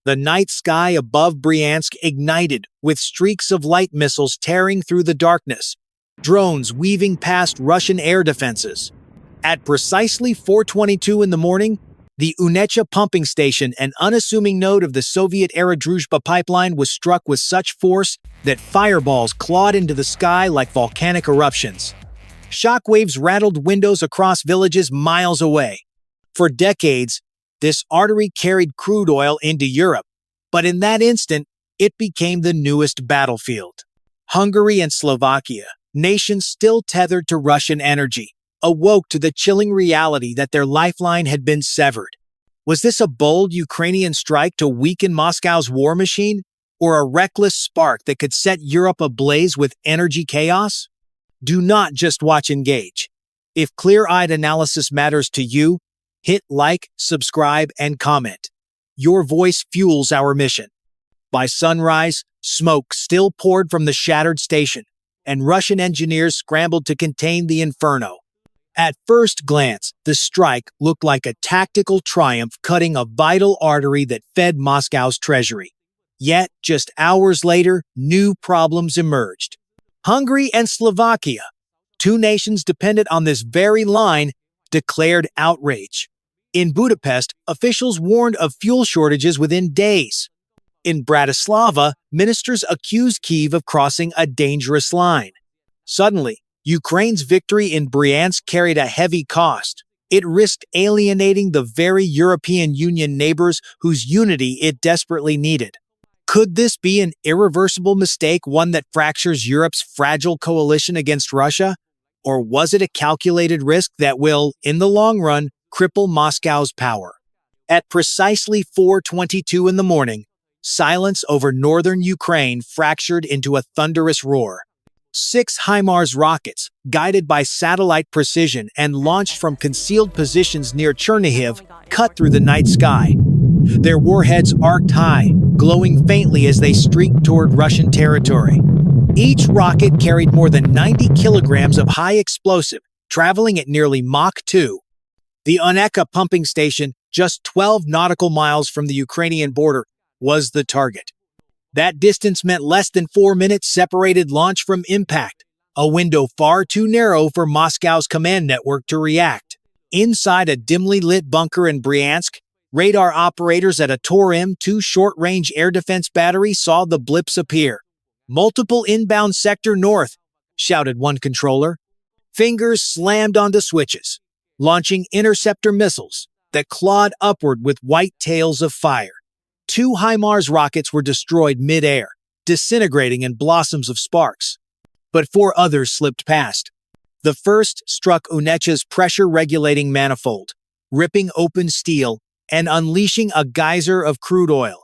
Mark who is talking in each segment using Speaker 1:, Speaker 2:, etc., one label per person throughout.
Speaker 1: The night sky above Bryansk ignited, with streaks of light missiles tearing through the darkness, drones weaving past Russian air defenses. At precisely 4:22 in the morning, the Unecha pumping station, an unassuming node of the Soviet-era Druzhba pipeline, was struck with such force that fireballs clawed into the sky like volcanic eruptions. Shockwaves rattled windows across villages miles away. For decades, this artery carried crude oil into Europe, but in that instant, it became the newest battlefield. Hungary and Slovakia, nations still tethered to Russian energy, awoke to the chilling reality that their lifeline had been severed. Was this a bold Ukrainian strike to weaken Moscow's war machine, or a reckless spark that could set Europe ablaze with energy chaos? Do not just watch, engage. If clear-eyed analysis matters to you, hit like, subscribe, and comment. Your voice fuels our mission. By sunrise, smoke still poured from the shattered station, and Russian engineers scrambled to contain the inferno. At first glance, the strike looked like a tactical triumph, cutting a vital artery that fed Moscow's treasury. Yet, just hours later, new problems emerged. Hungary and Slovakia, two nations dependent on this very line, declared outrage. In Budapest, officials warned of fuel shortages within days. In Bratislava, ministers accused Kyiv of crossing a dangerous line. Suddenly, Ukraine's victory in Bryansk carried a heavy cost. It risked alienating the very European Union neighbors whose unity it desperately needed. Could this be an irreversible mistake, one that fractures Europe's fragile coalition against Russia? Or was it a calculated risk that will, in the long run, cripple Moscow's power? At precisely 4:22 in the morning, silence over northern Ukraine fractured into a thunderous roar. 6 HIMARS rockets, guided by satellite precision and launched from concealed positions near Chernihiv, cut through the night sky. Their warheads arced high, glowing faintly as they streaked toward Russian territory. Each rocket carried more than 90 kilograms of high explosive, traveling at nearly Mach 2. The Unecha pumping station, just 12 nautical miles from the Ukrainian border, was the target. That distance meant less than 4 minutes separated launch from impact, a window far too narrow for Moscow's command network to react. Inside a dimly lit bunker in Bryansk, radar operators at a Tor M2 short-range air defense battery saw the blips appear. "Multiple inbound sector north," shouted one controller. Fingers slammed onto switches, launching interceptor missiles that clawed upward with white tails of fire. 2 HIMARS rockets were destroyed mid-air, disintegrating in blossoms of sparks. But 4 others slipped past. The first struck Unecha's pressure-regulating manifold, ripping open steel and unleashing a geyser of crude oil.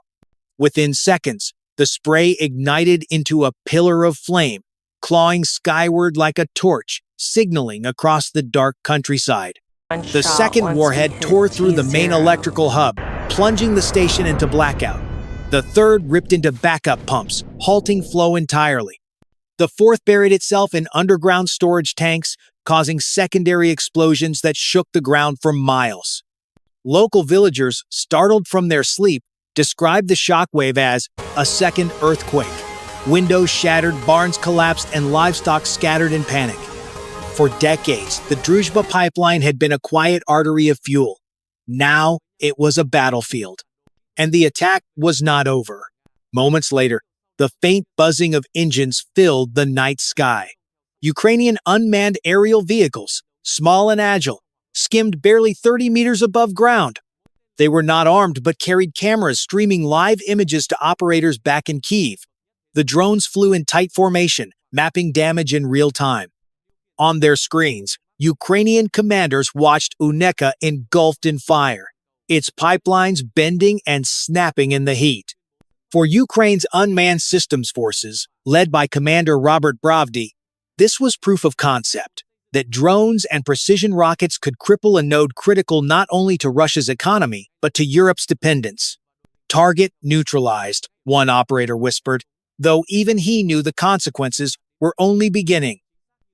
Speaker 1: Within seconds, the spray ignited into a pillar of flame, clawing skyward like a torch, signaling across the dark countryside. The second warhead tore through the main electrical hub, plunging the station into blackout. The third ripped into backup pumps, halting flow entirely. The fourth buried itself in underground storage tanks, causing secondary explosions that shook the ground for miles. Local villagers, startled from their sleep, described the shockwave as a second earthquake. Windows shattered, barns collapsed, and livestock scattered in panic. For decades, the Druzhba pipeline had been a quiet artery of fuel. Now, it was a battlefield. And the attack was not over. Moments later, the faint buzzing of engines filled the night sky. Ukrainian unmanned aerial vehicles, small and agile, skimmed barely 30 meters above ground. They were not armed but carried cameras streaming live images to operators back in Kyiv. The drones flew in tight formation, mapping damage in real time. On their screens, Ukrainian commanders watched Unecha engulfed in fire, its pipelines bending and snapping in the heat. For Ukraine's unmanned systems forces, led by Commander Robert Bravdy, this was proof of concept that drones and precision rockets could cripple a node critical not only to Russia's economy, but to Europe's dependence. "Target neutralized," one operator whispered, though even he knew the consequences were only beginning.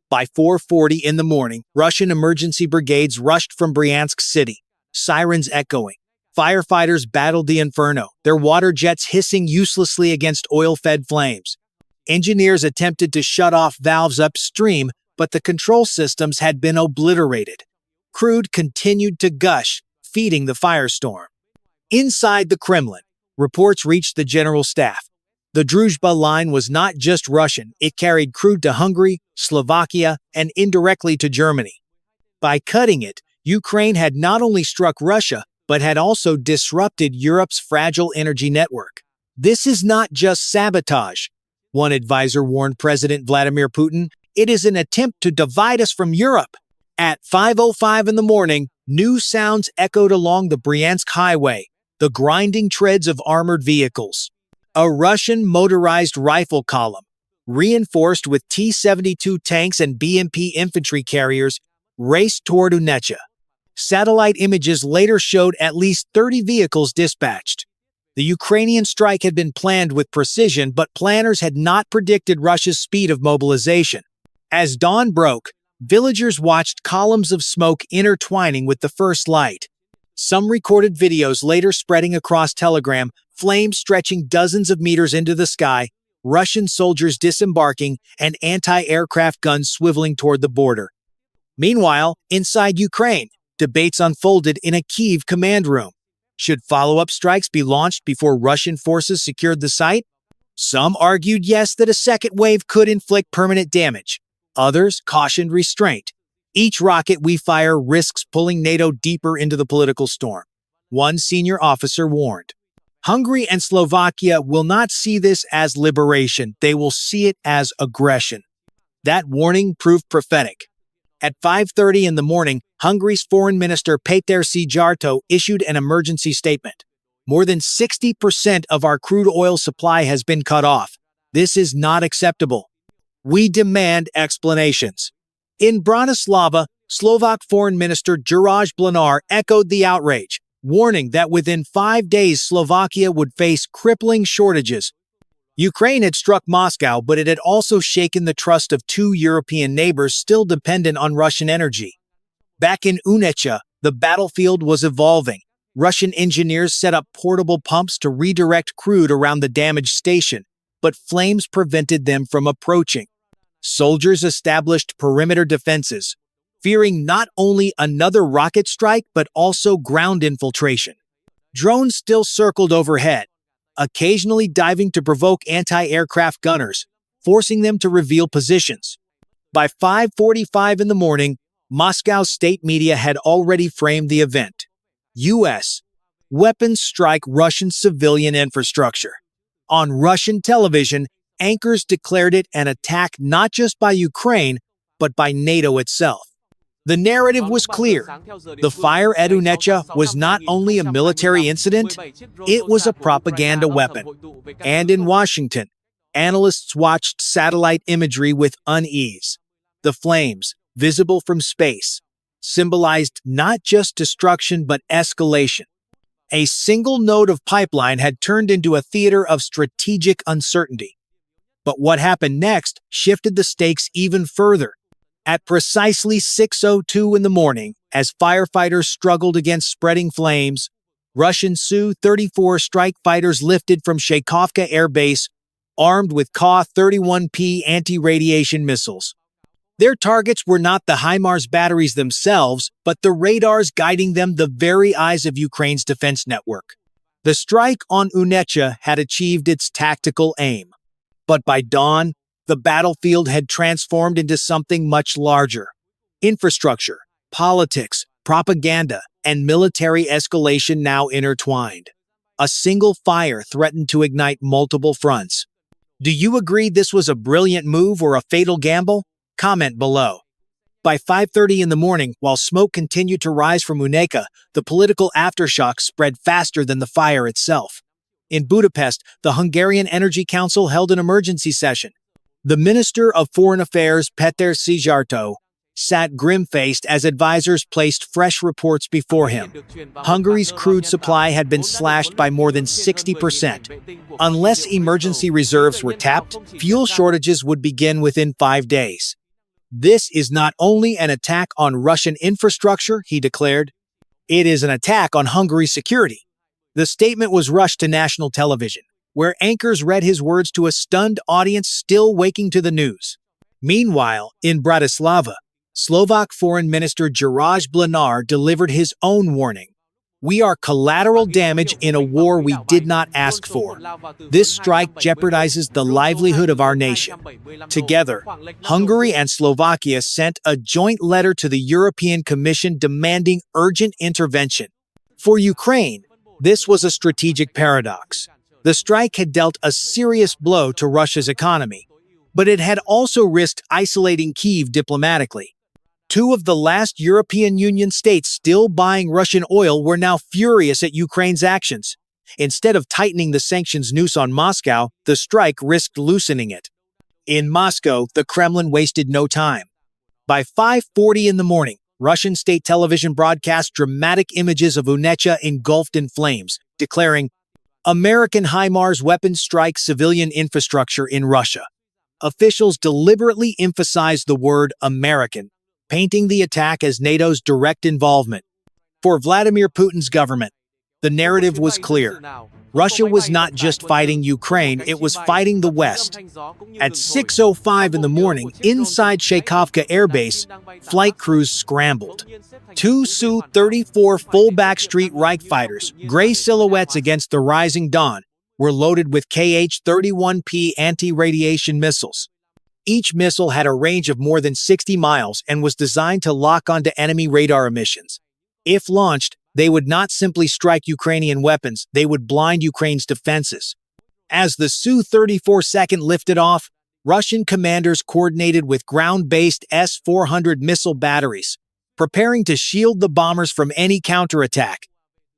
Speaker 1: By 4:40 in the morning, Russian emergency brigades rushed from Bryansk city, sirens echoing. Firefighters battled the inferno, their water jets hissing uselessly against oil-fed flames. Engineers attempted to shut off valves upstream, but the control systems had been obliterated. Crude continued to gush, feeding the firestorm. Inside the Kremlin, reports reached the general staff. The Druzhba line was not just Russian, it carried crude to Hungary, Slovakia, and indirectly to Germany. By cutting it, Ukraine had not only struck Russia, but had also disrupted Europe's fragile energy network. This is not just sabotage, one advisor warned President Vladimir Putin. It is an attempt to divide us from Europe. At 5:05 in the morning, new sounds echoed along the Bryansk highway, the grinding treads of armored vehicles. A Russian motorized rifle column, reinforced with T-72 tanks and BMP infantry carriers, raced toward Unecha. Satellite images later showed at least 30 vehicles dispatched. The Ukrainian strike had been planned with precision, but planners had not predicted Russia's speed of mobilization. As dawn broke, villagers watched columns of smoke intertwining with the first light. Some recorded videos later spreading across Telegram, flames stretching dozens of meters into the sky, Russian soldiers disembarking, and anti-aircraft guns swiveling toward the border. Meanwhile, inside Ukraine, debates unfolded in a Kyiv command room. Should follow-up strikes be launched before Russian forces secured the site? Some argued yes, that a second wave could inflict permanent damage. Others cautioned restraint. Each rocket we fire risks pulling NATO deeper into the political storm, one senior officer warned. Hungary and Slovakia will not see this as liberation, they will see it as aggression. That warning proved prophetic. At 5:30 in the morning, Hungary's Foreign Minister Péter Szijjártó issued an emergency statement. More than 60% of our crude oil supply has been cut off. This is not acceptable. We demand explanations. In Bratislava, Slovak Foreign Minister Juraj Blanar echoed the outrage, warning that within 5 days Slovakia would face crippling shortages. Ukraine had struck Moscow, but it had also shaken the trust of two European neighbors still dependent on Russian energy. Back in Unecha, the battlefield was evolving. Russian engineers set up portable pumps to redirect crude around the damaged station, but flames prevented them from approaching. Soldiers established perimeter defenses, fearing not only another rocket strike but also ground infiltration. Drones still circled overhead, occasionally diving to provoke anti-aircraft gunners, forcing them to reveal positions. By 5:45 in the morning, Moscow state media had already framed the event. U.S. weapons strike Russian civilian infrastructure. On Russian television, anchors declared it an attack not just by Ukraine, but by NATO itself. The narrative was clear. The fire at Unecha was not only a military incident, it was a propaganda weapon. And in Washington, analysts watched satellite imagery with unease. The flames, visible from space, symbolized not just destruction but escalation. A single node of pipeline had turned into a theater of strategic uncertainty. But what happened next shifted the stakes even further. At precisely 6:02 in the morning, as firefighters struggled against spreading flames, Russian Su-34 strike fighters lifted from Shaykovka Air Base, armed with Ka-31P anti-radiation missiles. Their targets were not the HIMARS batteries themselves, but the radars guiding them, the very eyes of Ukraine's defense network. The strike on Unecha had achieved its tactical aim. But by dawn, the battlefield had transformed into something much larger. Infrastructure, politics, propaganda, and military escalation now intertwined. A single fire threatened to ignite multiple fronts. Do you agree this was a brilliant move or a fatal gamble? Comment below. By 5:30 in the morning, while smoke continued to rise from Unecha, the political aftershock spread faster than the fire itself. In Budapest, the Hungarian Energy Council held an emergency session. The Minister of Foreign Affairs, Péter Szijjártó, sat grim-faced as advisors placed fresh reports before him. Hungary's crude supply had been slashed by more than 60%. Unless emergency reserves were tapped, fuel shortages would begin within 5 days. This is not only an attack on Russian infrastructure, he declared. It is an attack on Hungary's security. The statement was rushed to national television, where anchors read his words to a stunned audience still waking to the news. Meanwhile, in Bratislava, Slovak Foreign Minister Jaraj Blanar delivered his own warning. We are collateral damage in a war we did not ask for. This strike jeopardizes the livelihood of our nation. Together, Hungary and Slovakia sent a joint letter to the European Commission demanding urgent intervention. For Ukraine, this was a strategic paradox. The strike had dealt a serious blow to Russia's economy, but it had also risked isolating Kyiv diplomatically. Two of the last European Union states still buying Russian oil were now furious at Ukraine's actions. Instead of tightening the sanctions noose on Moscow, the strike risked loosening it. In Moscow, the Kremlin wasted no time. By 5:40 in the morning, Russian state television broadcast dramatic images of Unecha engulfed in flames, declaring, "American HIMARS weapons strike civilian infrastructure in Russia." Officials deliberately emphasized the word American, painting the attack as NATO's direct involvement. For Vladimir Putin's government, the narrative was clear. Russia was not just fighting Ukraine, it was fighting the West. At 6:05 in the morning, inside Shaykovka Air Base, flight crews scrambled. Two Su-34 full backstreet Reich fighters, gray silhouettes against the rising dawn, were loaded with Kh-31P anti-radiation missiles. Each missile had a range of more than 60 miles and was designed to lock onto enemy radar emissions. If launched, they would not simply strike Ukrainian weapons, they would blind Ukraine's defenses. As the Su-34 second lifted off, Russian commanders coordinated with ground-based S-400 missile batteries, preparing to shield the bombers from any counterattack.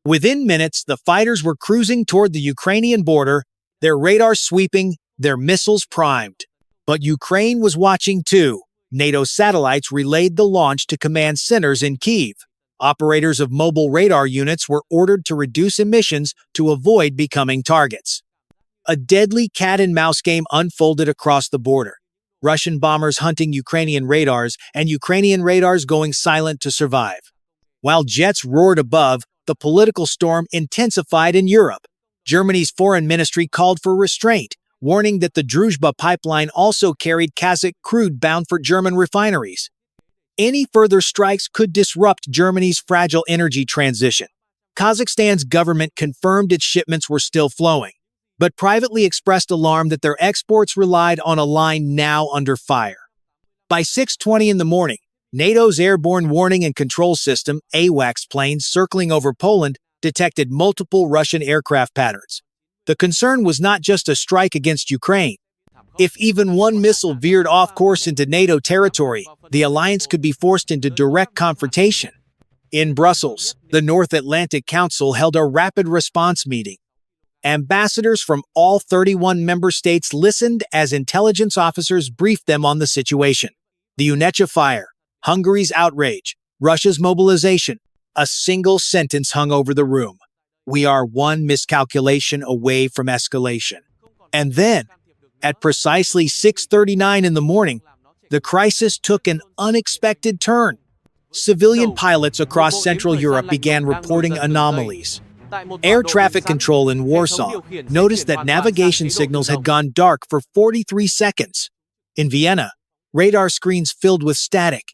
Speaker 1: Within minutes, the fighters were cruising toward the Ukrainian border, their radars sweeping, their missiles primed. But Ukraine was watching too. NATO satellites relayed the launch to command centers in Kyiv. Operators of mobile radar units were ordered to reduce emissions to avoid becoming targets. A deadly cat-and-mouse game unfolded across the border. Russian bombers hunting Ukrainian radars and Ukrainian radars going silent to survive. While jets roared above, the political storm intensified in Europe. Germany's foreign ministry called for restraint, warning that the Druzhba pipeline also carried Kazakh crude bound for German refineries. Any further strikes could disrupt Germany's fragile energy transition. Kazakhstan's government confirmed its shipments were still flowing, but privately expressed alarm that their exports relied on a line now under fire. By 6:20 in the morning, NATO's Airborne Warning and Control System, AWACS planes circling over Poland detected multiple Russian aircraft patterns. The concern was not just a strike against Ukraine. If even one missile veered off course into NATO territory, the alliance could be forced into direct confrontation. In Brussels, the North Atlantic Council held a rapid response meeting. Ambassadors from all 31 member states listened as intelligence officers briefed them on the situation. The Unecha fire, Hungary's outrage, Russia's mobilization. A single sentence hung over the room. We are one miscalculation away from escalation. And then, at precisely 6:39 in the morning, the crisis took an unexpected turn. Civilian pilots across Central Europe began reporting anomalies. Air traffic control in Warsaw noticed that navigation signals had gone dark for 43 seconds. In Vienna, radar screens filled with static.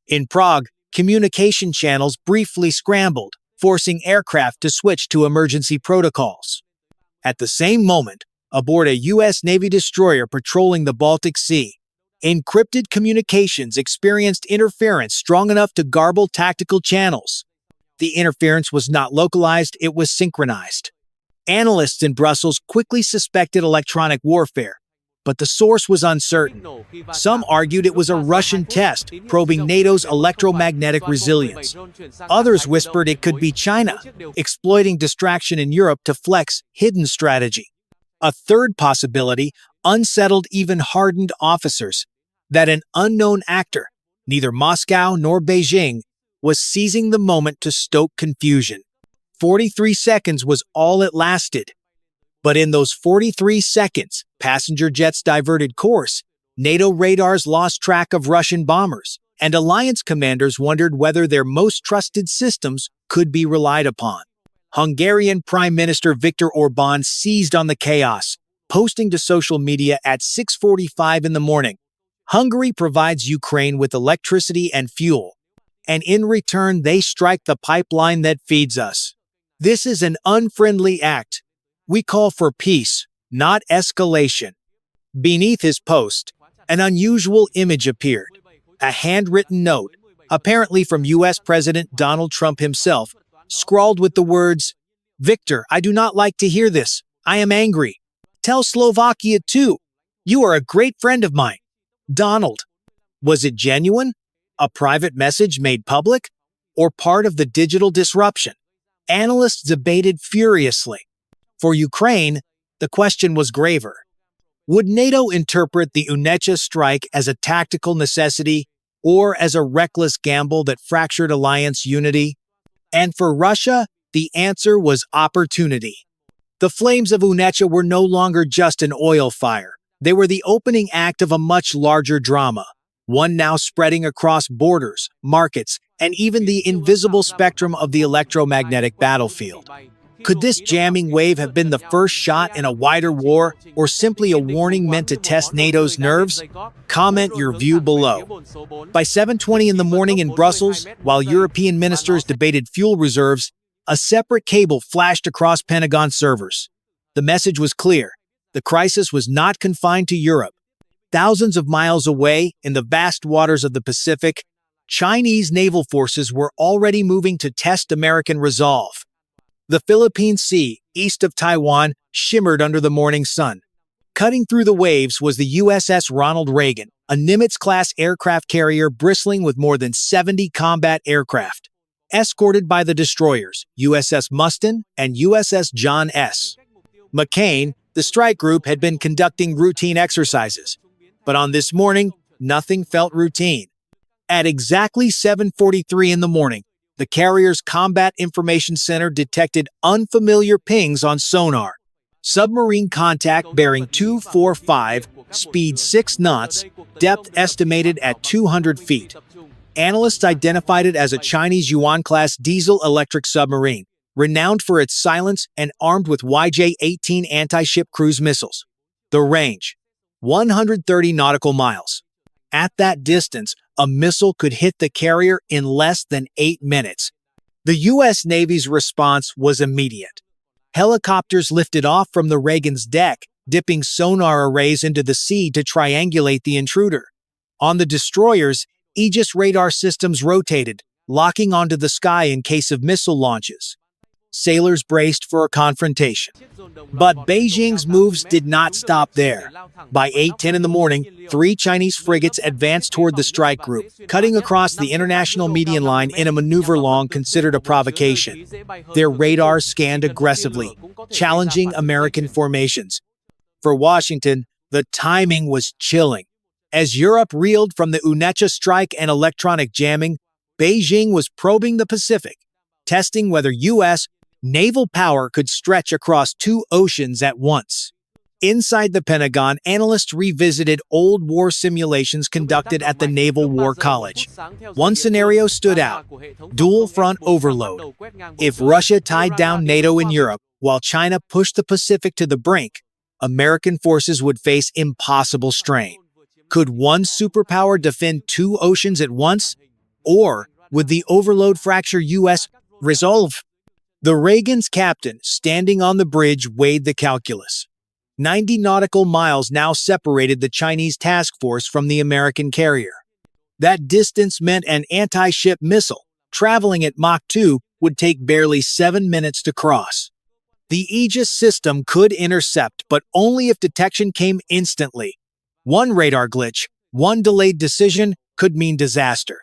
Speaker 1: In Prague, communication channels briefly scrambled, forcing aircraft to switch to emergency protocols. At the same moment, aboard a U.S. Navy destroyer patrolling the Baltic Sea, encrypted communications experienced interference strong enough to garble tactical channels. The interference was not localized, it was synchronized. Analysts in Brussels quickly suspected electronic warfare, but the source was uncertain. Some argued it was a Russian test, probing NATO's electromagnetic resilience. Others whispered it could be China, exploiting distraction in Europe to flex hidden strategy. A third possibility unsettled even hardened officers, that an unknown actor, neither Moscow nor Beijing, was seizing the moment to stoke confusion. 43 seconds was all it lasted. But in those 43 seconds, passenger jets diverted course, NATO radars lost track of Russian bombers, and alliance commanders wondered whether their most trusted systems could be relied upon. Hungarian Prime Minister Viktor Orbán seized on the chaos, posting to social media at 6:45 in the morning. Hungary provides Ukraine with electricity and fuel, and in return they strike the pipeline that feeds us. This is an unfriendly act. We call for peace, not escalation. Beneath his post, an unusual image appeared. A handwritten note, apparently from U.S. President Donald Trump himself, scrawled with the words, "Victor, I do not like to hear this. I am angry. Tell Slovakia too. You are a great friend of mine. Donald." Was it genuine? A private message made public? Or part of the digital disruption? Analysts debated furiously. For Ukraine, the question was graver. Would NATO interpret the Unecha strike as a tactical necessity or as a reckless gamble that fractured alliance unity? And for Russia, the answer was opportunity. The flames of Unecha were no longer just an oil fire. They were the opening act of a much larger drama, one now spreading across borders, markets, and even the invisible spectrum of the electromagnetic battlefield. Could this jamming wave have been the first shot in a wider war, or simply a warning meant to test NATO's nerves? Comment your view below. By 7:20 in the morning in Brussels, while European ministers debated fuel reserves, a separate cable flashed across Pentagon servers. The message was clear. The crisis was not confined to Europe. Thousands of miles away, in the vast waters of the Pacific, Chinese naval forces were already moving to test American resolve. The Philippine Sea, east of Taiwan, shimmered under the morning sun. Cutting through the waves was the USS Ronald Reagan, a Nimitz-class aircraft carrier bristling with more than 70 combat aircraft. Escorted by the destroyers, USS Mustin and USS John S. McCain, the strike group had been conducting routine exercises. But on this morning, nothing felt routine. At exactly 7:43 in the morning, the carrier's Combat Information Center detected unfamiliar pings on sonar. Submarine contact bearing 245, speed 6 knots, depth estimated at 200 feet. Analysts identified it as a Chinese Yuan-class diesel-electric submarine, renowned for its silence and armed with YJ-18 anti-ship cruise missiles. The range: 130 nautical miles. At that distance, a missile could hit the carrier in less than 8 minutes. The U.S. Navy's response was immediate. Helicopters lifted off from the Reagan's deck, dipping sonar arrays into the sea to triangulate the intruder. On the destroyers, Aegis radar systems rotated, locking onto the sky in case of missile launches. Sailors braced for a confrontation. But Beijing's moves did not stop there. By 8:10 in the morning, 3 Chinese frigates advanced toward the strike group, cutting across the international median line in a maneuver long considered a provocation. Their radars scanned aggressively, challenging American formations. For Washington, the timing was chilling. As Europe reeled from the Unecha strike and electronic jamming, Beijing was probing the Pacific, testing whether U.S. naval power could stretch across 2 oceans at once. Inside the Pentagon, analysts revisited old war simulations conducted at the Naval War College. One scenario stood out: dual front overload. If Russia tied down NATO in Europe, while China pushed the Pacific to the brink, American forces would face impossible strain. Could one superpower defend 2 oceans at once? Or would the overload fracture U.S. resolve? The Reagan's captain, standing on the bridge, weighed the calculus. 90 nautical miles now separated the Chinese task force from the American carrier. That distance meant an anti-ship missile, traveling at Mach 2, would take barely 7 minutes to cross. The Aegis system could intercept, but only if detection came instantly. One radar glitch, one delayed decision, could mean disaster.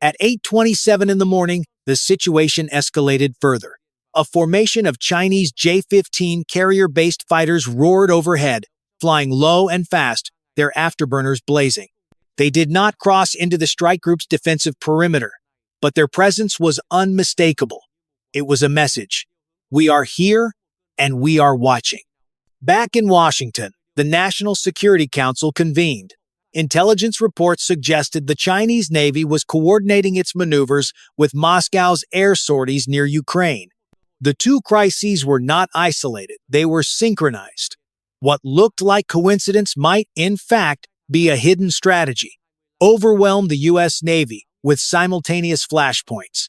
Speaker 1: At 8:27 in the morning, the situation escalated further. A formation of Chinese J-15 carrier-based fighters roared overhead, flying low and fast, their afterburners blazing. They did not cross into the strike group's defensive perimeter, but their presence was unmistakable. It was a message: we are here, and we are watching. Back in Washington, the National Security Council convened. Intelligence reports suggested the Chinese Navy was coordinating its maneuvers with Moscow's air sorties near Ukraine. The two crises were not isolated, they were synchronized. What looked like coincidence might, in fact, be a hidden strategy. Overwhelmed the U.S. Navy with simultaneous flashpoints.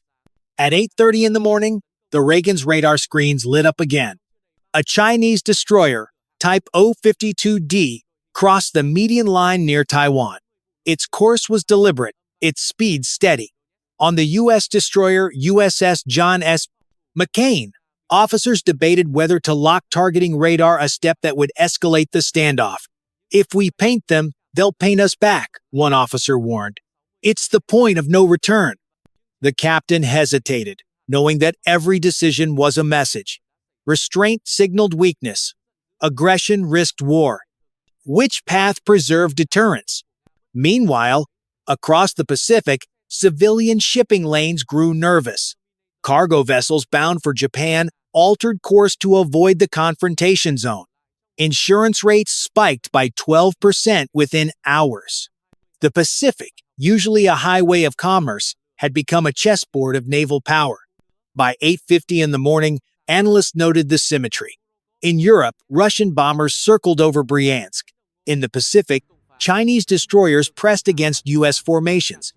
Speaker 1: At 8:30 in the morning, the Reagan's radar screens lit up again. A Chinese destroyer, Type 052D, crossed the median line near Taiwan. Its course was deliberate, its speed steady. On the U.S. destroyer USS John S. McCain, officers debated whether to lock targeting radar, a step that would escalate the standoff. "If we paint them, they'll paint us back," one officer warned. "It's the point of no return." The captain hesitated, knowing that every decision was a message. Restraint signaled weakness. Aggression risked war. Which path preserved deterrence? Meanwhile, across the Pacific, civilian shipping lanes grew nervous. Cargo vessels bound for Japan altered course to avoid the confrontation zone. Insurance rates spiked by 12% within hours. The Pacific, usually a highway of commerce, had become a chessboard of naval power. By 8:50 in the morning, analysts noted the symmetry. In Europe, Russian bombers circled over Bryansk. In the Pacific, Chinese destroyers pressed against U.S. formations.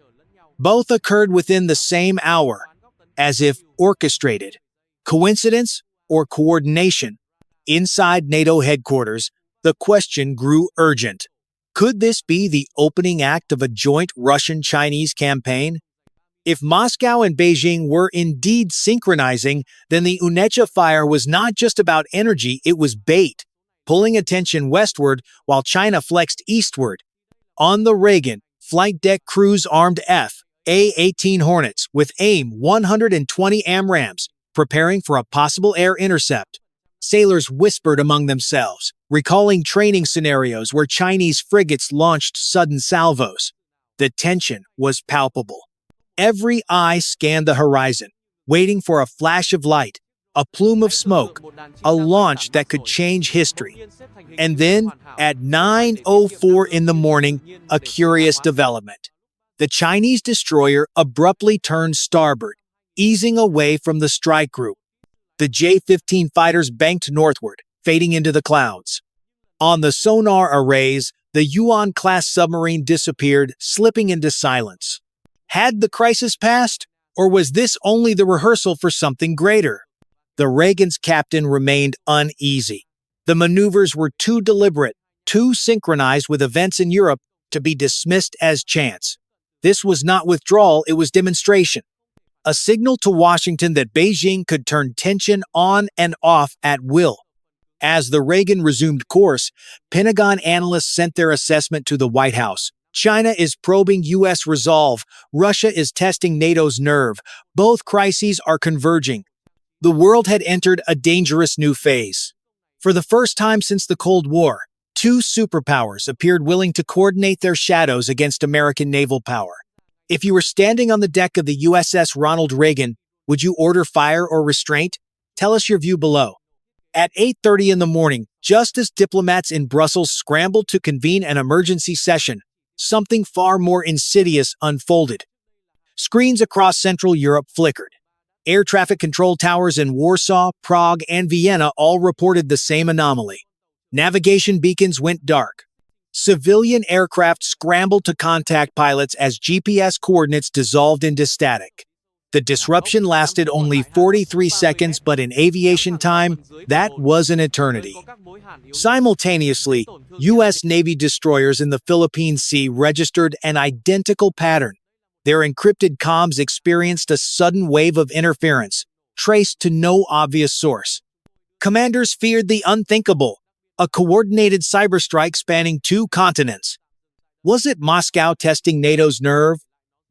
Speaker 1: Both occurred within the same hour, as if orchestrated. Coincidence or coordination? Inside NATO headquarters, the question grew urgent. Could this be the opening act of a joint Russian-Chinese campaign? If Moscow and Beijing were indeed synchronizing, then the Unecha fire was not just about energy, it was bait, pulling attention westward while China flexed eastward. On the Reagan, flight deck crews armed F/A-18 Hornets with AIM-120 AMRAAMs, preparing for a possible air intercept. Sailors whispered among themselves, recalling training scenarios where Chinese frigates launched sudden salvos. The tension was palpable. Every eye scanned the horizon, waiting for a flash of light, a plume of smoke, a launch that could change history. And then, at 9:04 in the morning, a curious development. The Chinese destroyer abruptly turned starboard, easing away from the strike group. The J-15 fighters banked northward, fading into the clouds. On the sonar arrays, the Yuan-class submarine disappeared, slipping into silence. Had the crisis passed, or was this only the rehearsal for something greater? The Reagan's captain remained uneasy. The maneuvers were too deliberate, too synchronized with events in Europe to be dismissed as chance. This was not withdrawal, it was demonstration. A signal to Washington that Beijing could turn tension on and off at will. As the Reagan resumed course, Pentagon analysts sent their assessment to the White House. China is probing U.S. resolve. Russia is testing NATO's nerve. Both crises are converging. The world had entered a dangerous new phase. For the first time since the Cold War, two superpowers appeared willing to coordinate their shadows against American naval power. If you were standing on the deck of the USS Ronald Reagan, would you order fire or restraint? Tell us your view below. At 8:30 in the morning, just as diplomats in Brussels scrambled to convene an emergency session, something far more insidious unfolded. Screens across Central Europe flickered. Air traffic control towers in Warsaw, Prague, and Vienna all reported the same anomaly. Navigation beacons went dark. Civilian aircraft scrambled to contact pilots as GPS coordinates dissolved into static. The disruption lasted only 43 seconds, but in aviation time, that was an eternity. Simultaneously, U.S. Navy destroyers in the Philippine Sea registered an identical pattern. Their encrypted comms experienced a sudden wave of interference, traced to no obvious source. Commanders feared the unthinkable, a coordinated cyberstrike spanning two continents. Was it Moscow testing NATO's nerve?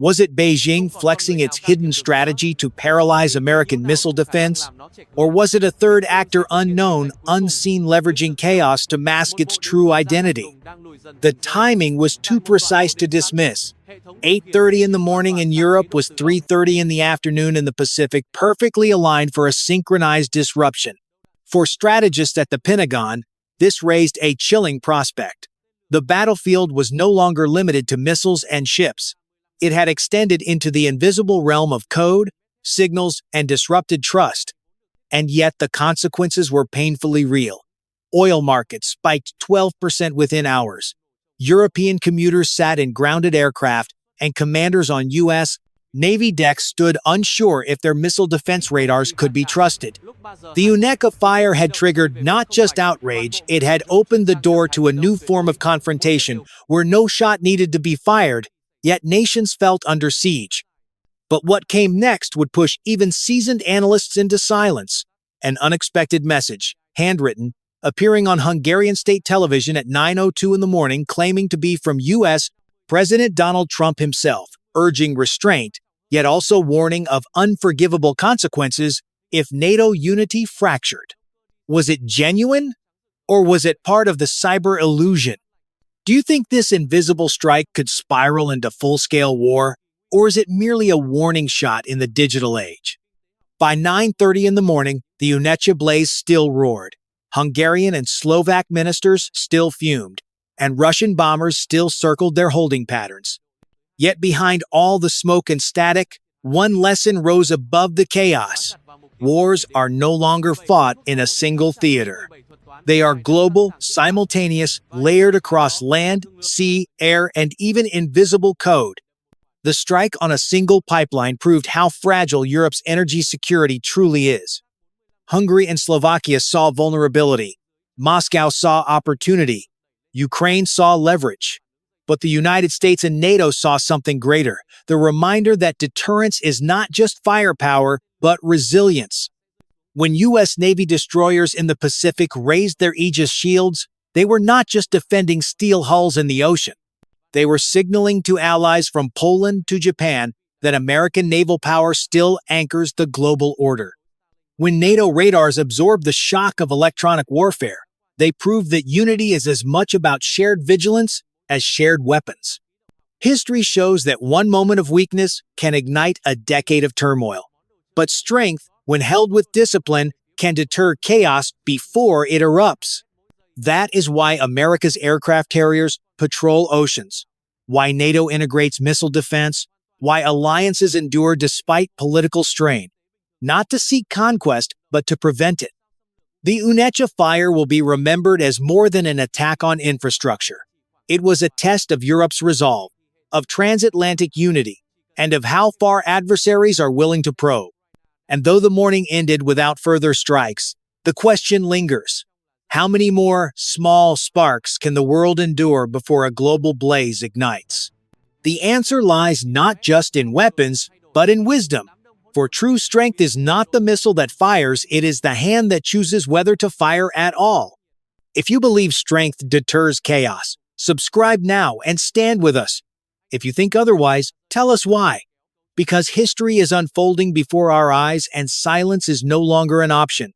Speaker 1: Was it Beijing flexing its hidden strategy to paralyze American missile defense? Or was it a third actor unknown, unseen, leveraging chaos to mask its true identity? The timing was too precise to dismiss. 8:30 in the morning in Europe was 3:30 in the afternoon in the Pacific, perfectly aligned for a synchronized disruption. For strategists at the Pentagon, this raised a chilling prospect. The battlefield was no longer limited to missiles and ships. It had extended into the invisible realm of code, signals, and disrupted trust. And yet the consequences were painfully real. Oil markets spiked 12% within hours. European commuters sat in grounded aircraft, and commanders on U.S. Navy decks stood unsure if their missile defense radars could be trusted. The Unecha fire had triggered not just outrage, it had opened the door to a new form of confrontation where no shot needed to be fired, yet nations felt under siege. But what came next would push even seasoned analysts into silence. An unexpected message, handwritten, appearing on Hungarian state television at 9:02 in the morning, claiming to be from U.S. President Donald Trump himself, urging restraint, yet also warning of unforgivable consequences if NATO unity fractured. Was it genuine, or was it part of the cyber illusion? Do you think this invisible strike could spiral into full-scale war, or is it merely a warning shot in the digital age? By 9:30 in the morning, the Unecha blaze still roared. Hungarian and Slovak ministers still fumed, and Russian bombers still circled their holding patterns. Yet behind all the smoke and static, one lesson rose above the chaos. Wars are no longer fought in a single theater. They are global, simultaneous, layered across land, sea, air, and even invisible code. The strike on a single pipeline proved how fragile Europe's energy security truly is. Hungary and Slovakia saw vulnerability. Moscow saw opportunity. Ukraine saw leverage. But the United States and NATO saw something greater, the reminder that deterrence is not just firepower, but resilience. When U.S. Navy destroyers in the Pacific raised their Aegis shields, they were not just defending steel hulls in the ocean. They were signaling to allies from Poland to Japan that American naval power still anchors the global order. When NATO radars absorbed the shock of electronic warfare, they proved that unity is as much about shared vigilance as shared weapons. History shows that one moment of weakness can ignite a decade of turmoil. But strength, when held with discipline, can deter chaos before it erupts. That is why America's aircraft carriers patrol oceans, why NATO integrates missile defense, why alliances endure despite political strain. Not to seek conquest, but to prevent it. The Unecha fire will be remembered as more than an attack on infrastructure. It was a test of Europe's resolve, of transatlantic unity, and of how far adversaries are willing to probe. And though the morning ended without further strikes, the question lingers. How many more small sparks can the world endure before a global blaze ignites? The answer lies not just in weapons, but in wisdom. For true strength is not the missile that fires, it is the hand that chooses whether to fire at all. If you believe strength deters chaos, subscribe now and stand with us. If you think otherwise, tell us why. Because history is unfolding before our eyes and silence is no longer an option.